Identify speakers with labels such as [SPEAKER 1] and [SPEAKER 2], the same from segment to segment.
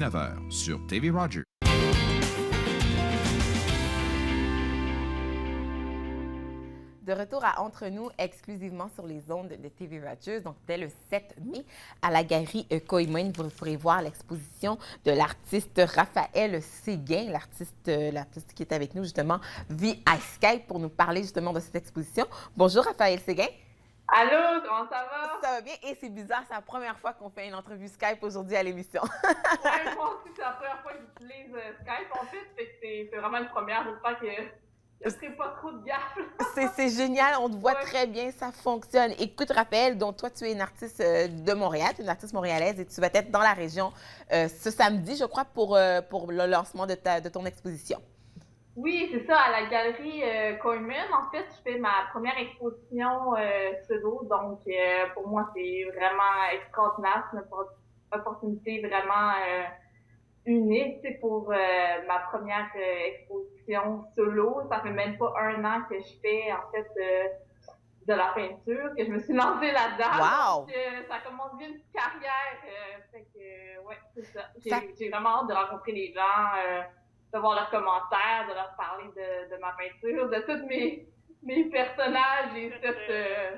[SPEAKER 1] 19h sur TV Rogers.
[SPEAKER 2] De retour à Entre nous, exclusivement sur les ondes de TV Rogers. Donc, dès le 7 mai, à la galerie Koimoine, vous pourrez voir l'exposition de l'artiste Raphaël Séguin, l'artiste qui est avec nous justement via Skype pour nous parler justement de cette exposition. Bonjour Raphaël Séguin.
[SPEAKER 3] Allô, comment ça va?
[SPEAKER 2] Ça va bien et c'est bizarre, c'est la première fois qu'on fait une entrevue Skype aujourd'hui à l'émission.
[SPEAKER 3] Ouais, moi aussi, c'est la première fois que j'utilise Skype en fait, fait que c'est vraiment une première. J'espère que je ne ferai pas trop de gaffe.
[SPEAKER 2] C'est génial, on te voit très bien, ça fonctionne. Écoute, Raphaël, donc toi, tu es une artiste de Montréal, tu es une artiste montréalaise et tu vas être dans la région ce samedi, je crois, pour le lancement de ton exposition.
[SPEAKER 3] Oui, c'est ça, à la galerie Koimoine. En fait, je fais ma première exposition pseudo, donc pour moi, c'est vraiment extraordinaire, c'est une opportunité vraiment unique, c'est pour ma première exposition solo. Ça fait même pas un an que je fais, en fait, de la peinture, que je me suis lancée là-dedans.
[SPEAKER 2] Wow!
[SPEAKER 3] Donc, ça commence bien une petite carrière. Fait que, ouais, c'est ça. J'ai vraiment hâte de rencontrer les gens, de voir leurs commentaires, de leur parler de ma peinture, de tous mes personnages et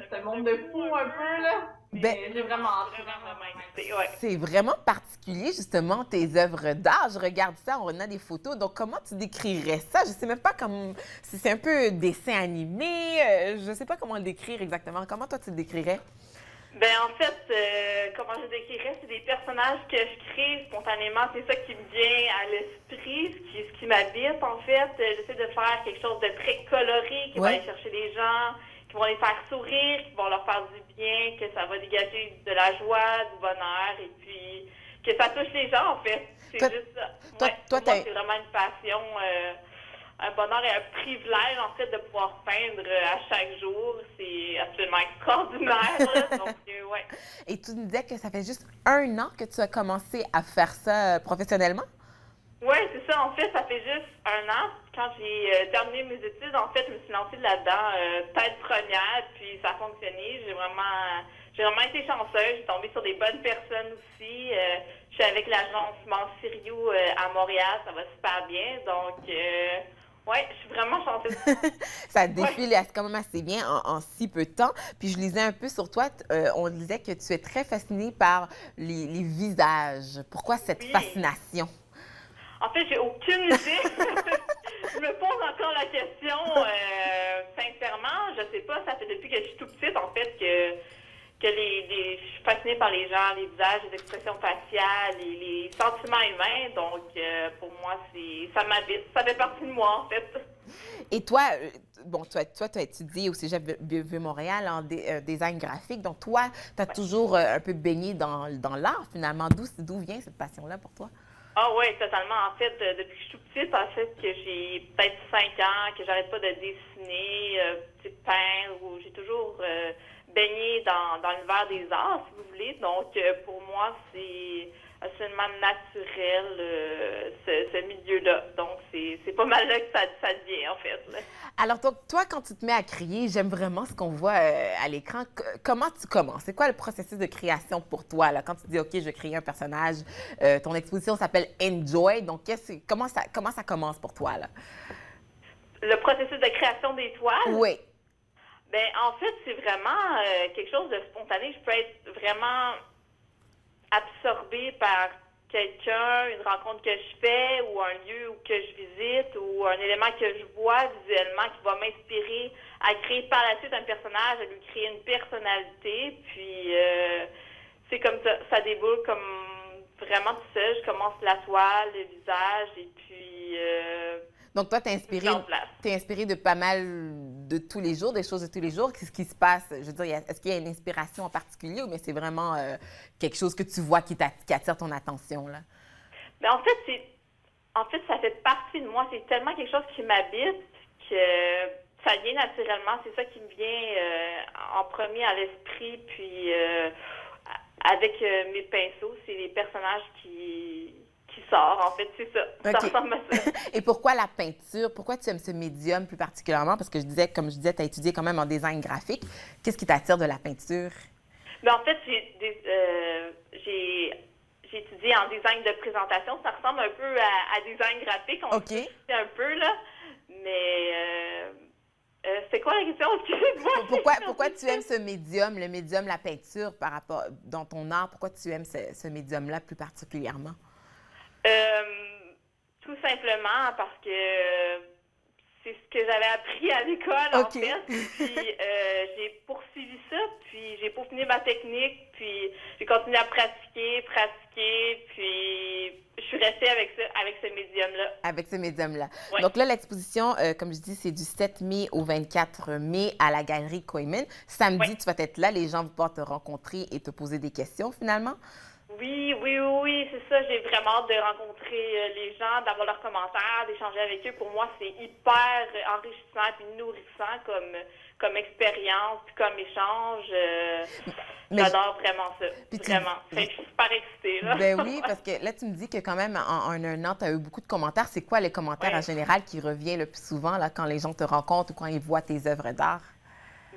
[SPEAKER 3] ce monde de fou un peu, là. J'ai vraiment hâte.
[SPEAKER 2] C'est vraiment particulier, justement, tes œuvres d'art. Je regarde ça, on a des photos. Donc, comment tu décrirais ça? Je ne sais même pas si c'est un peu dessin animé. Je ne sais pas comment le décrire exactement. Comment toi, tu le décrirais?
[SPEAKER 4] Ben en fait, comment je décrirais, c'est des personnages que je crée spontanément. C'est ça qui me vient à l'esprit, ce qui m'habite en fait. J'essaie de faire quelque chose de très coloré qui va aller chercher les gens, qui vont les faire sourire, qui vont leur faire du bien, que ça va dégager de la joie, du bonheur et puis que ça touche les gens en fait. C'est juste ça. Pour moi, c'est vraiment une passion. Un bonheur et un privilège, en fait, de pouvoir peindre à chaque jour. C'est absolument extraordinaire. Là. Donc, ouais.
[SPEAKER 2] Et tu nous disais que ça fait juste un an que tu as commencé à faire ça professionnellement?
[SPEAKER 4] Oui, c'est ça. En fait, ça fait juste un an. Quand j'ai terminé mes études, en fait, je me suis lancée là-dedans tête première, puis ça a fonctionné. J'ai vraiment été chanceuse. J'ai tombé sur des bonnes personnes aussi. Je suis avec l'agence Sirio à Montréal. Ça va super bien. Donc, oui, je suis vraiment chanceuse.
[SPEAKER 2] Ça défile quand même assez bien en si peu de temps. Puis je lisais un peu sur toi, on disait que tu es très fascinée par les visages. Pourquoi cette fascination?
[SPEAKER 4] En fait, j'ai aucune idée. Je me pose encore la question. Sincèrement, je sais pas. Ça fait depuis que je suis tout petite, en fait, que je suis fascinée par les gens, les visages, les expressions faciales, les sentiments humains. Donc, pour moi, ça m'habite. Ça fait partie de moi, en fait.
[SPEAKER 2] Et toi, tu as étudié au Cégep Vieux-Montréal en design graphique. Donc, toi, tu as toujours un peu baigné dans l'art, finalement. D'où vient cette passion-là pour toi?
[SPEAKER 4] Ah oui, totalement. En fait, depuis que je suis toute petite, en fait, que j'ai peut-être 5 ans, que j'arrête pas de dessiner, peindre, ou j'ai toujours baigné dans l'univers des arts, si vous voulez. Donc, pour moi, c'est absolument naturel, ce milieu-là. Donc, c'est pas mal là que ça devient, en fait. Là.
[SPEAKER 2] Alors, toi, quand tu te mets à créer, j'aime vraiment ce qu'on voit à l'écran. Comment tu commences? C'est quoi le processus de création pour toi? Là? Quand tu dis, OK, je vais créer un personnage, ton exposition s'appelle Enjoy. Donc, comment ça commence pour toi? Là?
[SPEAKER 4] Le processus de création des toiles?
[SPEAKER 2] Oui.
[SPEAKER 4] Bien, en fait, c'est vraiment quelque chose de spontané. Je peux être vraiment absorbée par quelqu'un, une rencontre que je fais ou un lieu que je visite ou un élément que je vois visuellement qui va m'inspirer à créer par la suite un personnage, à lui créer une personnalité. Puis, c'est comme ça déboule comme vraiment tout seul. Je commence la toile, le visage et puis...
[SPEAKER 2] Donc, toi, t'es inspiré de pas mal de tous les jours, des choses de tous les jours. Qu'est-ce qui se passe? Je veux dire, est-ce qu'il y a une inspiration en particulier ou bien c'est vraiment quelque chose que tu vois qui attire ton attention, là?
[SPEAKER 4] Bien, en fait, ça fait partie de moi. C'est tellement quelque chose qui m'habite que ça vient naturellement. C'est ça qui me vient en premier à l'esprit. Puis, avec mes pinceaux, c'est les personnages qui sortent. En fait, c'est ça.
[SPEAKER 2] Okay.
[SPEAKER 4] Ça ressemble à ça.
[SPEAKER 2] Et pourquoi la peinture? Pourquoi tu aimes ce médium plus particulièrement? Parce que comme je disais, tu as étudié quand même en design graphique. Qu'est-ce qui t'attire de la peinture?
[SPEAKER 4] Bien, en fait, j'ai étudié étudié en design de présentation. Ça ressemble un peu à design graphique. On
[SPEAKER 2] OK.
[SPEAKER 4] sait un peu, là. Mais c'est quoi la question? Excusez-moi.
[SPEAKER 2] Pourquoi tu aimes ce médium, le médium, la peinture, par rapport dans ton art? Pourquoi tu aimes ce médium-là plus particulièrement?
[SPEAKER 4] Tout simplement parce que c'est ce que j'avais appris à l'école, en
[SPEAKER 2] OK.
[SPEAKER 4] fait. Puis j'ai poursuivi ça, puis j'ai peaufiné ma technique, puis j'ai continué à pratiquer, puis je suis restée avec ce médium-là.
[SPEAKER 2] Avec ce médium-là.
[SPEAKER 4] Ouais.
[SPEAKER 2] Donc là, l'exposition, comme je dis, c'est du 7 mai au 24 mai à la Galerie Coiman. Samedi,
[SPEAKER 4] Ouais.
[SPEAKER 2] tu vas être là, les gens vont pouvoir te rencontrer et te poser des questions finalement.
[SPEAKER 4] Oui, c'est ça. J'ai vraiment hâte de rencontrer les gens, d'avoir leurs commentaires, d'échanger avec eux. Pour moi, c'est hyper enrichissant et nourrissant comme expérience, puis comme échange.
[SPEAKER 2] Mais-
[SPEAKER 4] J'adore vraiment ça.
[SPEAKER 2] Puis tu-
[SPEAKER 4] Vraiment. Fait que je suis super excitée, là.
[SPEAKER 2] Ben oui, parce que là, tu me dis que quand même, en un an, tu as eu beaucoup de commentaires. C'est quoi les commentaires
[SPEAKER 4] Ouais.
[SPEAKER 2] en général qui revient le plus souvent là, quand les gens te rencontrent ou quand ils voient tes œuvres d'art?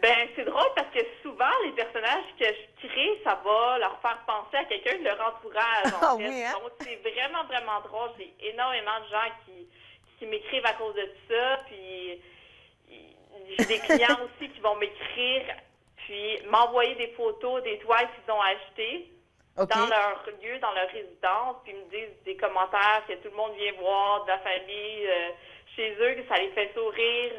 [SPEAKER 4] Ben, c'est drôle parce que souvent, les personnages que je crée, ça va leur faire penser à quelqu'un de leur entourage,
[SPEAKER 2] Ah
[SPEAKER 4] en fait.
[SPEAKER 2] oui, hein?
[SPEAKER 4] Donc, c'est vraiment, vraiment drôle. J'ai énormément de gens qui m'écrivent à cause de ça. Puis, j'ai des clients aussi qui vont m'écrire, puis m'envoyer des photos des toiles qu'ils ont achetées
[SPEAKER 2] OK.
[SPEAKER 4] dans leur lieu, dans leur résidence, puis ils me disent des commentaires que tout le monde vient voir, de la famille, chez eux, que ça les fait sourire,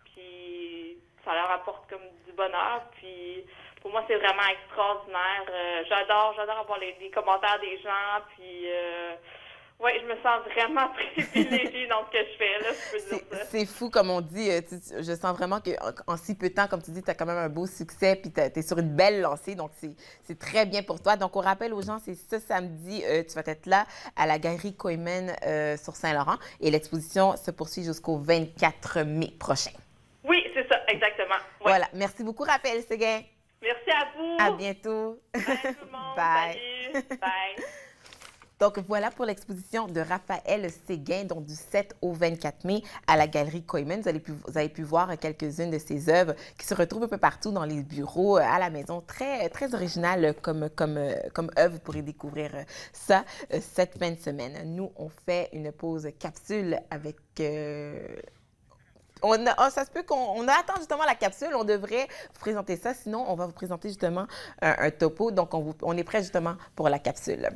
[SPEAKER 4] puis ça leur apporte comme du bonheur, puis pour moi, c'est vraiment extraordinaire. J'adore avoir les commentaires des gens, puis ouais, je me sens vraiment privilégiée dans ce que je fais, là, je peux dire ça.
[SPEAKER 2] C'est fou, comme on dit. Je sens vraiment qu'en si peu de temps, comme tu dis, tu as quand même un beau succès, puis tu es sur une belle lancée. Donc, c'est très bien pour toi. Donc, on rappelle aux gens, c'est ce samedi, tu vas être là à la Galerie Coiman sur Saint-Laurent. Et l'exposition se poursuit jusqu'au 24 mai prochain.
[SPEAKER 4] Oui, c'est ça, exactement. Ouais.
[SPEAKER 2] Voilà. Merci beaucoup, Raphaël Séguin.
[SPEAKER 4] Merci à vous.
[SPEAKER 2] À bientôt.
[SPEAKER 4] Bye tout le monde.
[SPEAKER 2] Bye.
[SPEAKER 4] Salut. Bye.
[SPEAKER 2] Donc, voilà pour l'exposition de Raphaël Séguin, donc du 7 au 24 mai à la Galerie Coiman. Vous avez pu voir quelques-unes de ses œuvres qui se retrouvent un peu partout dans les bureaux, à la maison. Très, très original comme œuvre. Vous pourrez découvrir ça cette fin de semaine. Nous, on fait une pause capsule avec... ça se peut qu'on attend justement la capsule. On devrait vous présenter ça. Sinon, on va vous présenter justement un topo. Donc, on est prêt justement pour la capsule.